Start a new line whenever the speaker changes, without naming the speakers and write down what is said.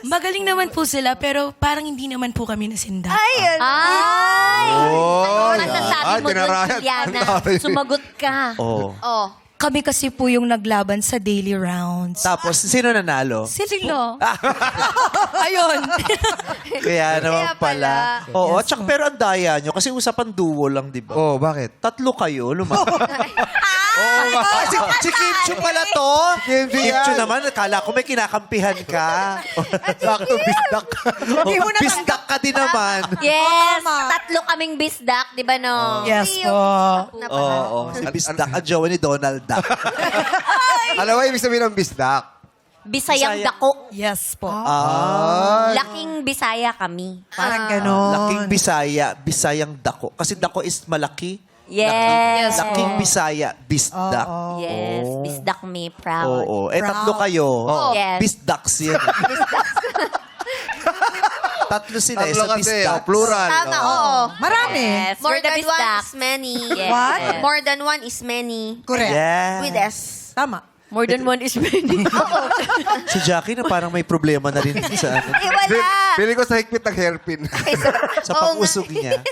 Magaling naman po sila, pero parang hindi naman po kami nasinda.
Ay!
Oh,
Ano masasabi mo doon, Juliana? Sumagot ka.
Oh.
Oh.
Kami kasi po yung naglaban sa daily rounds.
Tapos, sino nanalo?
Sila. Ayun.
Kaya naman
Kaya pala.
pala. Oo, at saka pero ang daya nyo. Kasi usapan duo lang, di ba?
Oh, bakit?
Tatlo kayo, si Kim Chu pala to.
Kim Chu
Kim
yan.
Chu naman, akala ko may kinakampihan ka.
Sakto, bisdak.
Bisdak ka din naman.
Yes, tatlo kaming bisdak, di ba no?
Yes po.
Oo, si Bisdak ang jowa ni Donald Duck.
Alam mo, ibig sabihin ng bisdak.
Bisayang
Bisaya.
dako.
Yes po.
Laking Bisaya kami.
Parang ganon.
Laking Bisaya, Bisayang dako. Kasi dako is malaki.
Yes.
Laking Bisaya, Bisdak.
Yes, bisdak me, proud.
Oo. Eh, tatlo kayo.
Yes.
Bisdaks yan. Tatlo sila.
Tatlo
Sa
kasi,
Bisdaks.
plural.
Tama, oo.
Marami.
Yes,
More
we're the
than one
bisdak.
is many.
Yes.
What?
More than one is many.
Correct.
Yeah.
With S.
Tama.
More than one is many.
Si Jackie na parang may problema na rin sa,
Eh, wala.
Pili ko sa higpit ng hairpin.
sa pag-usog niya.